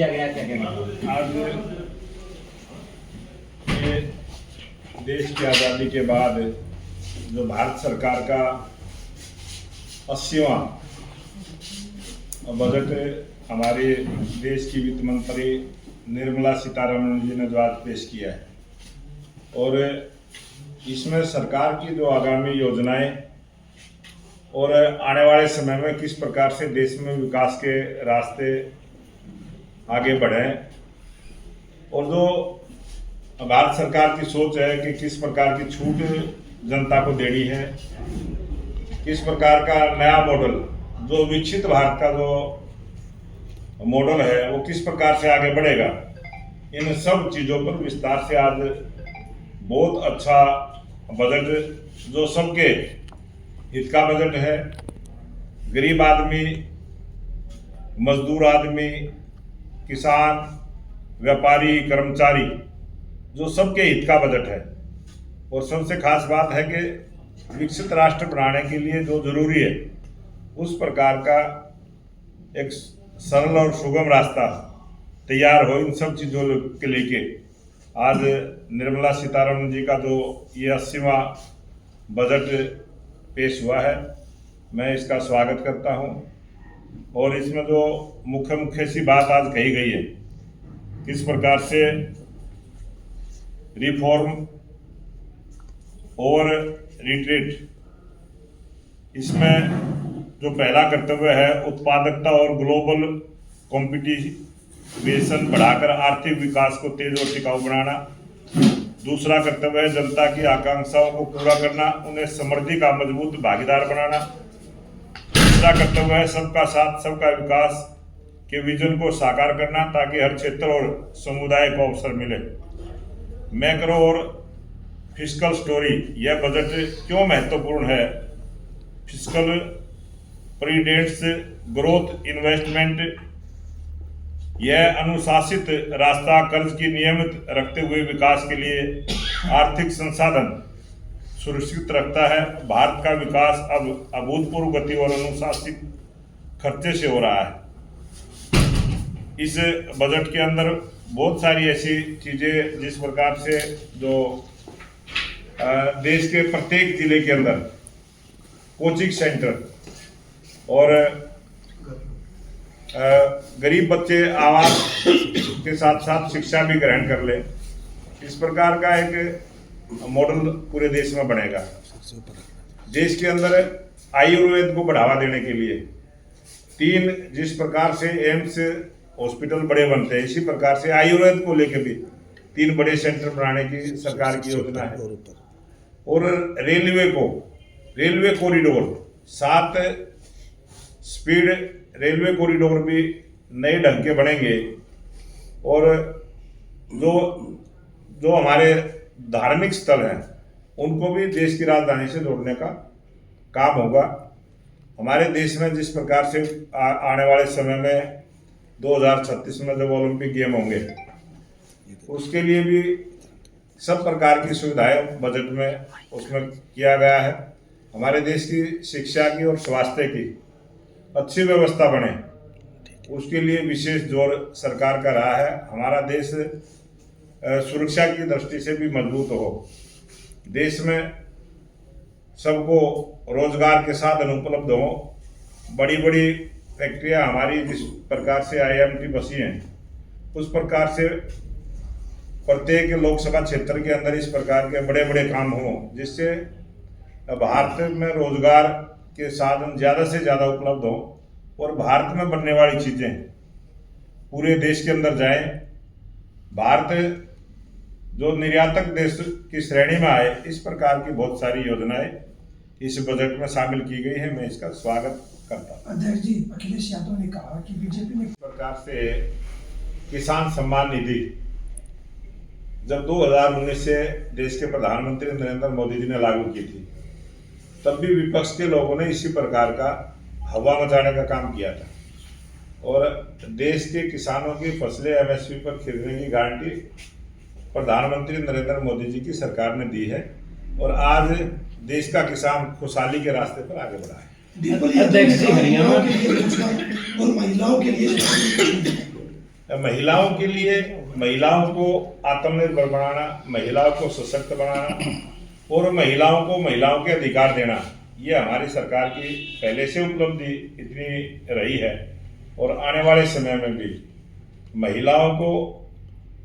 क्या गया क्या कहना आज ये देश की आज़ादी के बाद जो भारत सरकार का 80वां बजट हमारे देश की वित्त मंत्री निर्मला सीतारमण जी ने जो आज पेश किया है, और इसमें सरकार की जो आगामी योजनाएं और आने वाले समय में किस प्रकार से देश में विकास के रास्ते आगे बढ़ें, और जो भारत सरकार की सोच है कि किस प्रकार की छूट जनता को देनी है, किस प्रकार का नया मॉडल, जो विकसित भारत का जो मॉडल है वो किस प्रकार से आगे बढ़ेगा, इन सब चीज़ों पर विस्तार से आज बहुत अच्छा बजट, जो सबके हित का बजट है। गरीब आदमी, मजदूर आदमी, किसान, व्यापारी, कर्मचारी, जो सबके हित का बजट है। और सबसे खास बात है कि विकसित राष्ट्र बनाने के लिए जो जरूरी है उस प्रकार का एक सरल और सुगम रास्ता तैयार हो, इन सब चीज़ों के लेके आज निर्मला सीतारमण जी का जो ये 80वां बजट पेश हुआ है, मैं इसका स्वागत करता हूँ। और इसमें जो मुख्य सी बात आज कही गई है, किस प्रकार से रिफॉर्म और रिट्रीट, इसमें जो पहला कर्तव्य है उत्पादकता और ग्लोबल कॉम्पिटिशन बढ़ाकर आर्थिक विकास को तेज और टिकाऊ बनाना। दूसरा कर्तव्य है जनता की आकांक्षाओं को पूरा करना, उन्हें समृद्धि का मजबूत भागीदार बनाना। तीसरा कर्तव्य है सबका साथ सबका विकास के विजन को साकार करना, ताकि हर क्षेत्र और समुदाय को अवसर मिले। मैक्रो और फिस्कल स्टोरी, यह बजट क्यों महत्वपूर्ण है? फिस्कल प्रीडेंट्स ग्रोथ इन्वेस्टमेंट, यह अनुशासित रास्ता कर्ज की नियमित रखते हुए विकास के लिए आर्थिक संसाधन सुरक्षित रखता है। भारत का विकास अब अभूतपूर्व गति और अनुशासित खर्चे से हो रहा है। इस बजट के अंदर बहुत सारी ऐसी चीज़ें जिस प्रकार से जो देश के प्रत्येक जिले के अंदर कोचिंग सेंटर और गरीब बच्चे आवास के साथ साथ शिक्षा भी ग्रहण कर ले, इस प्रकार का एक मॉडल पूरे देश में बनेगा। देश के अंदर आयुर्वेद को बढ़ावा देने के लिए जिस प्रकार से एम्स हॉस्पिटल बड़े बनते हैं, इसी प्रकार से आयुर्वेद को लेकर भी 3 बड़े सेंटर बनाने की सरकार की योजना है। और railway corridor 7 speed railway corridor भी नए ढंग के बनेंगे, और जो हमारे धार्मिक स्थल हैं उनको भी देश की राजधानी से जोड़ने का काम होगा। हमारे देश में जिस प्रकार से आने वाले समय में 2036 में जब ओलंपिक गेम होंगे, उसके लिए भी सब प्रकार की सुविधाएं बजट में उसमें किया गया है। हमारे देश की शिक्षा की और स्वास्थ्य की अच्छी व्यवस्था बने, उसके लिए विशेष जोर सरकार का रहा है। हमारा देश सुरक्षा की दृष्टि से भी मजबूत हो, देश में सबको रोजगार के साधन उपलब्ध हो। बड़ी बड़ी फैक्ट्रियां हमारी जिस प्रकार से IIMT बसी हैं, उस प्रकार से प्रत्येक लोकसभा क्षेत्र के अंदर इस प्रकार के बड़े बड़े काम हों, जिससे भारत में रोजगार के साधन ज़्यादा से ज़्यादा उपलब्ध हों और भारत में बनने वाली चीज़ें पूरे देश के अंदर जाएं। भारत जो निर्यातक देश की श्रेणी में आए, इस प्रकार की बहुत सारी योजनाएं इस बजट में शामिल की गई है। मैं इसका स्वागत करता हूँ। अध्यक्ष जी, अखिलेश यादव ने कहा कि बीजेपी में इस प्रकार से किसान सम्मान निधि जब 2019 से देश के प्रधानमंत्री नरेंद्र मोदी जी ने लागू की थी, तब भी विपक्ष के लोगों ने इसी प्रकार का हवा मचाने का काम किया था, और देश के किसानों की फसलें MSP पर खरीदने की गारंटी प्रधानमंत्री नरेंद्र मोदी जी की सरकार ने दी है, और आज देश का किसान खुशहाली के रास्ते पर आगे बढ़ा है। अध्यक्ष जी, हरियाणा के लिए और महिलाओं के लिए महिलाओं के लिए, महिलाओं को आत्मनिर्भर बनाना, महिलाओं को सशक्त बनाना और महिलाओं के अधिकार देना, ये हमारी सरकार की पहले से उपलब्धि इतनी रही है। और आने वाले समय में भी महिलाओं को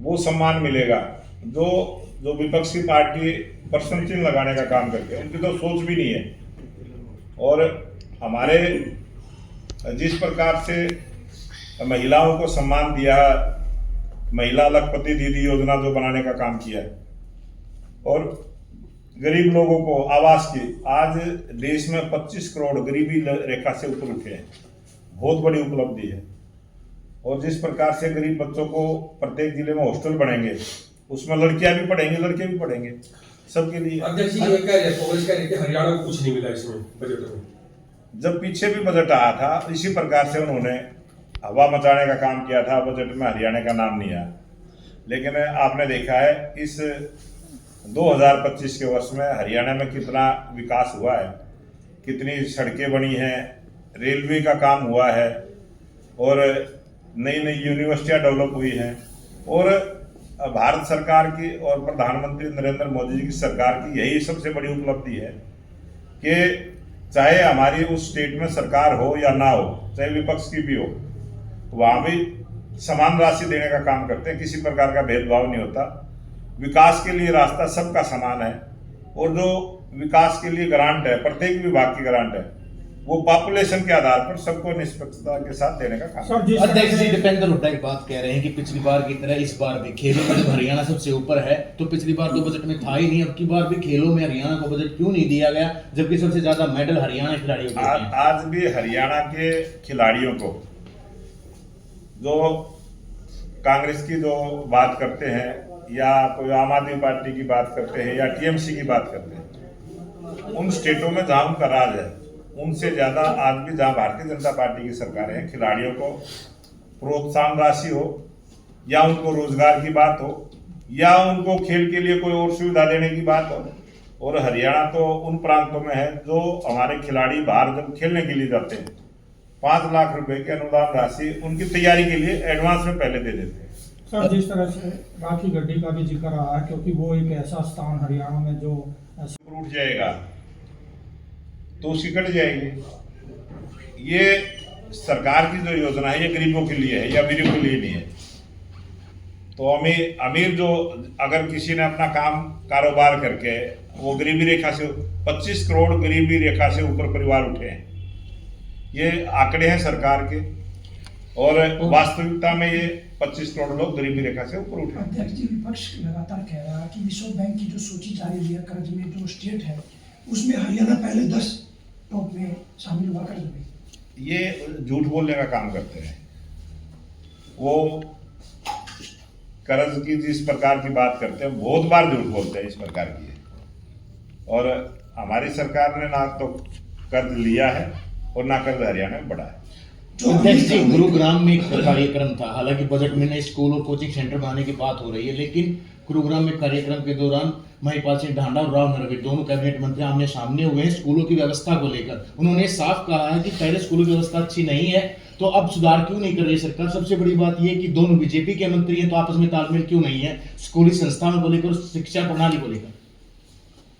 वो सम्मान मिलेगा जो विपक्षी पार्टी पर चिन्ह लगाने का काम करते हैं, उनकी तो सोच भी नहीं है। और हमारे जिस प्रकार से महिलाओं को सम्मान दिया, महिला लखपति दीदी योजना जो बनाने का काम किया है, और गरीब लोगों को आवास की, आज देश में 25 करोड़ गरीबी रेखा से ऊपर उठे हैं, बहुत बड़ी उपलब्धि है। और जिस प्रकार से गरीब बच्चों को प्रत्येक जिले में हॉस्टल बनेंगे, उसमें लड़कियां भी पढ़ेंगी, लड़के भी पढ़ेंगे, सबके लिए। अध्यक्ष जी, ये कह रहे हैं, कांग्रेस कह रही थी हरियाणा को कुछ नहीं मिला इसमें बजट में। जब पीछे भी बजट आया था, इसी प्रकार से उन्होंने हवा मचाने का काम किया था, बजट में हरियाणा का नाम नहीं आया। लेकिन आपने देखा है इस 2025 के वर्ष में हरियाणा में कितना विकास हुआ है, कितनी सड़कें बनी हैं, रेलवे का काम हुआ है, और नई नई यूनिवर्सिटियां डेवलप हुई हैं। और भारत सरकार की और प्रधानमंत्री नरेंद्र मोदी जी की सरकार की यही सबसे बड़ी उपलब्धि है कि चाहे हमारी उस स्टेट में सरकार हो या ना हो, चाहे विपक्ष की भी हो, वहाँ भी समान राशि देने का काम करते हैं, किसी प्रकार का भेदभाव नहीं होता। विकास के लिए रास्ता सबका समान है, और जो विकास के लिए ग्रांट है, प्रत्येक विभाग की ग्रांट है, वो पॉपुलेशन के आधार पर सबको निष्पक्षता के साथ देने का काम। अध्यक्ष जी दीपेंद्र हुड्डा एक बात कह रहे हैं कि पिछली बार की तरह इस बार भी खेलों में जब हरियाणा सबसे ऊपर है, तो पिछली बार तो बजट में था ही नहीं, अब की बार भी खेलों में हरियाणा को बजट क्यों नहीं दिया गया, जबकि सबसे ज्यादा मेडल हरियाणा खिलाड़ियों को हैं। आज भी हरियाणा के खिलाड़ियों को, जो कांग्रेस की जो बात करते हैं, या कोई आम आदमी पार्टी की बात करते हैं, या टीएमसी की बात करते हैं, उन स्टेटों में जहां उनका राज है, उनसे ज्यादा आज भी जहां भारतीय जनता पार्टी की सरकारें हैं, खिलाड़ियों को प्रोत्साहन राशि हो, या उनको रोजगार की बात हो, या उनको खेल के लिए कोई और सुविधा देने की बात हो। और हरियाणा तो उन प्रांतों में है जो हमारे खिलाड़ी बाहर जब खेलने के लिए जाते हैं, 5 लाख रुपए की अनुदान राशि उनकी तैयारी के लिए एडवांस में पहले दे देते हैं। सर, जिस तरह से राखी गड्डी का भी जिक्र रहा है, क्योंकि वो एक ऐसा स्थान हरियाणा में जो उठ जाएगा तो उसकी कट जाएगी। ये सरकार की जो योजना है, ये गरीबों के लिए है, या अमीरों के लिए नहीं है। तो अमीर जो, अगर किसी ने अपना कारोबार करके वो गरीबी रेखा से 25 करोड़ गरीबी रेखा से ऊपर परिवार उठे हैं, ये आंकड़े हैं सरकार के, और वास्तविकता में ये 25 करोड़ लोग गरीबी रेखा से ऊपर उठे। अध्यक्ष जी, विपक्ष लगातार कह रहा है कि विश्व बैंक की जो सूची जारी हुई है कर्ज में, जो स्टेट है उसमें हरियाणा पहले 10 टॉप में शामिल हुआ कर्ज में। ये झूठ बोलने का काम करते हैं। वो कर्ज की जिस प्रकार की बात करते हैं, बहुत बार झूठ बोलते हैं इस प्रकार की। और हमारी सरकार ने ना तो कर्ज लिया है और ना कर्ज हरियाणा में बढ़ा है। अध्यक्ष जी, गुरुग्राम में एक कार्यक्रम था, हालांकि बजट में नए स्कूल और कोचिंग सेंटर बनाने की बात हो रही है, लेकिन गुरुग्राम में कार्यक्रम के दौरान महिपाल सिंह ढांडा और राव नरवीर दोनों कैबिनेट मंत्री आमने सामने हुए हैं स्कूलों की व्यवस्था को लेकर। उन्होंने साफ कहा है कि पहले स्कूलों की व्यवस्था अच्छी नहीं है, तो अब सुधार क्यों नहीं कर रही सरकार। सबसे बड़ी बात यह कि दोनों बीजेपी के मंत्री हैं, तो आपस में तालमेल क्यों नहीं है स्कूली संस्थानों को लेकर, शिक्षा प्रणाली को लेकर।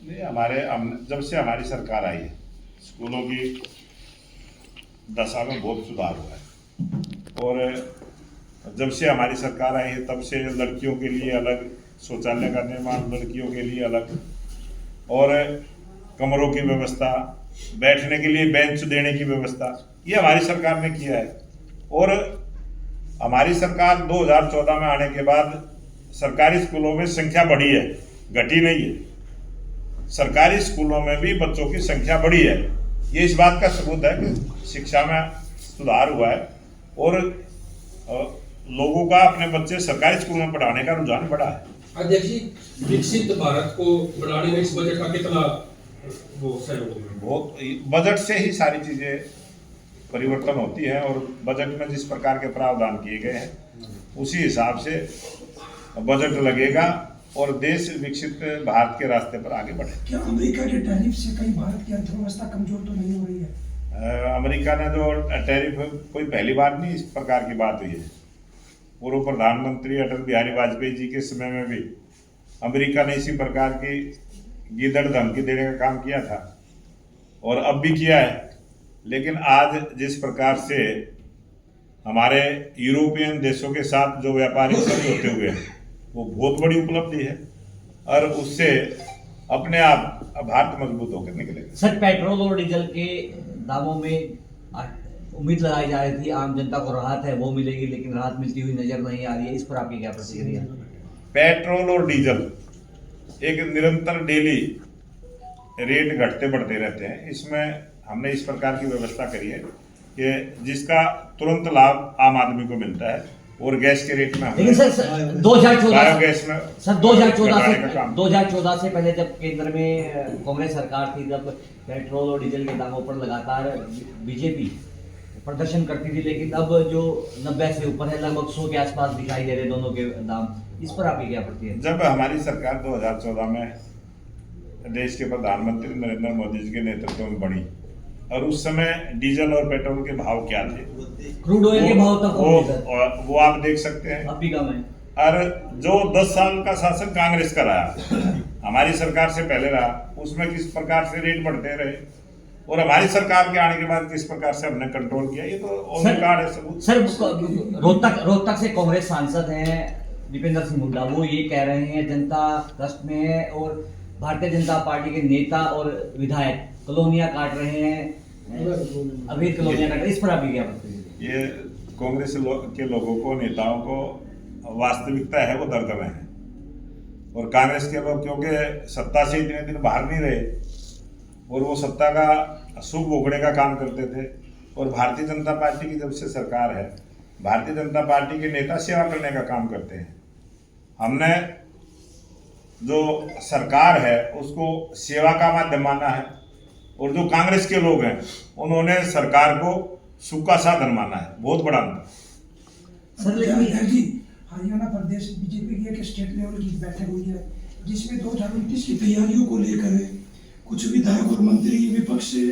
नहीं, जब से हमारी सरकार आई है, स्कूलों की दशा में बहुत सुधार हुआ है। और जब से हमारी सरकार आई है, तब से लड़कियों के लिए अलग शौचालय का निर्माण, लड़कियों के लिए अलग, और कमरों की व्यवस्था, बैठने के लिए बेंच देने की व्यवस्था, ये हमारी सरकार ने किया है। और हमारी सरकार 2014 में आने के बाद सरकारी स्कूलों में संख्या बढ़ी है, घटी नहीं है। सरकारी स्कूलों में भी बच्चों की संख्या बढ़ी है। ये इस बात का सबूत है कि शिक्षा में सुधार हुआ है, और लोगों का अपने बच्चे सरकारी स्कूल में पढ़ाने का रुझान बढ़ा है। अध्यक्ष जी, विकसित भारत को बनाने में इस बजट का कितना वो सहयोग होगा? बहुत, बजट से ही सारी चीजें परिवर्तन होती है, और बजट में जिस प्रकार के प्रावधान किए गए हैं उसी हिसाब से बजट लगेगा, और देश विकसित भारत के रास्ते पर आगे बढ़े। क्या अमेरिका के टैरिफ से कहीं भारत की अर्थव्यवस्था कमजोर तो नहीं हो रही है? अमेरिका ने जो टैरिफ, कोई पहली बार नहीं इस प्रकार की बात हुई है। पूर्व प्रधानमंत्री अटल बिहारी वाजपेयी जी के समय में भी अमेरिका ने इसी प्रकार की गीदड़ धमकी देने का काम किया था और अब भी किया है। लेकिन आज जिस प्रकार से हमारे यूरोपियन देशों के साथ जो व्यापारिक समझौते हुए हैं वो बहुत बड़ी उपलब्धि है और उससे अपने आप भारत मजबूत होकर निकलेगा। सर, पेट्रोल और डीजल के दामों में उम्मीद लगाई जा रही थी आम जनता को राहत है वो मिलेगी, लेकिन राहत मिलती हुई नजर नहीं आ रही है, इस पर आपकी क्या प्रतिक्रिया? पेट्रोल और डीजल एक निरंतर डेली रेट घटते बढ़ते रहते हैं। इसमें हमने इस प्रकार की व्यवस्था करी है कि जिसका तुरंत लाभ आम आदमी को मिलता है और गैस के रेट में लेकिन सर 2014 बायोगैस में सर 2014 से पहले जब केंद्र में कांग्रेस सरकार थी, जब पेट्रोल और डीजल के दामों पर लगातार बीजेपी प्रदर्शन करती थी, लेकिन अब जो 90 से ऊपर है, लगभग 100 के आसपास दिखाई दे रहे दोनों के दाम, इस पर आपकी क्या प्रतिक्रिया? जब हमारी सरकार 2014 में देश के प्रधानमंत्री नरेंद्र मोदी जी के नेतृत्व में बनी और उस समय डीजल और पेट्रोल के भाव क्या थे, क्रूड ऑयल के भाव तक वो आप देख सकते हैं, अब भी कम है। और जो 10 साल का शासन कांग्रेस का रहा, हमारी सरकार से पहले रहा, उसमें किस प्रकार से रेट बढ़ते रहे और हमारी सरकार के आने के बाद किस प्रकार से हमने कंट्रोल किया, ये तो ऑन रिकॉर्ड है सबूत। सर, रोहतक से कांग्रेस सांसद हैं दीपेंद्र सिंह हुड्डा, वो ये कह रहे हैं जनता कष्ट में है और भारतीय जनता पार्टी के नेता और विधायक कॉलोनियां काट रहे हैं, अवैध कॉलोनियां काट रहे हैं, इस पर आपकी क्या प्रतिक्रिया? ये कांग्रेस के लोगों को, नेताओं को वास्तविकता है वो दर्द में है और कांग्रेस के लोग क्योंकि सत्ता से इतने दिन बाहर नहीं रहे और वो सत्ता का सुख भोगने का काम करते थे और भारतीय जनता पार्टी की जब से सरकार है, भारतीय जनता पार्टी के नेता सेवा करने का काम करते हैं। हमने जो सरकार है उसको सेवा का माध्यम माना है और जो कांग्रेस के लोग हैं उन्होंने सरकार को सुख का साधन माना है, बहुत बड़ा अंतर। सर, लेकिन जी हरियाणा प्रदेश बीजेपी की एक स्टेट लेवल की बैठक हुई है जिसमें 2029 की तैयारियों को लेकर कुछ विधायक और मंत्री विपक्ष से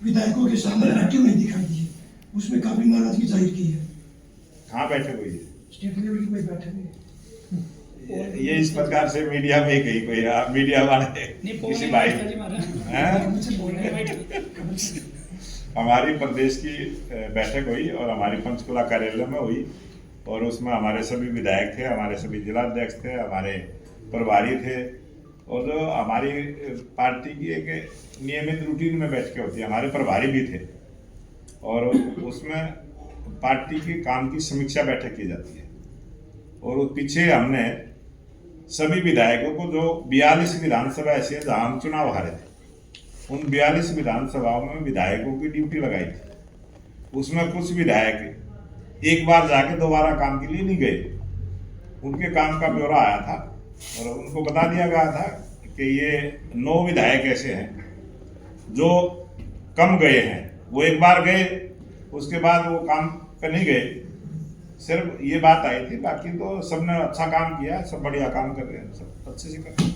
विधायकों के सामने एक्टिव नहीं दिखाई दिए, उसमें काफी नाराजगी जाहिर की है। कहाँ बैठक हुई है? स्टेट लेवल की कोई बैठक है? ये इस प्रकार से मीडिया में कहीं कोई मीडिया वाले किसी भाई हमारी प्रदेश की बैठक हुई और हमारी पंचकुला कार्यालय में हुई और उसमें हमारे सभी विधायक थे, हमारे सभी जिलाध्यक्ष थे, हमारे प्रभारी थे और जो हमारी पार्टी की एक नियमित रूटीन में बैठकें होती है, हमारे प्रभारी भी थे और उसमें पार्टी के काम की समीक्षा बैठक की जाती है और पीछे हमने सभी विधायकों को, जो 42 विधानसभा ऐसी है जहाँ हम चुनाव हारे थे, उन 42 विधानसभाओं में विधायकों की ड्यूटी लगाई थी। उसमें कुछ विधायक एक बार जाके दोबारा काम के लिए नहीं गए, उनके काम का ब्यौरा आया था और उनको बता दिया गया था कि ये 9 विधायक ऐसे हैं जो कम गए हैं, वो एक बार गए उसके बाद वो काम पे नहीं गए, सिर्फ ये बात आई थी। बाकी तो सबने अच्छा काम किया, सब बढ़िया काम कर रहे हैं, सब अच्छे से कर रहे हैं।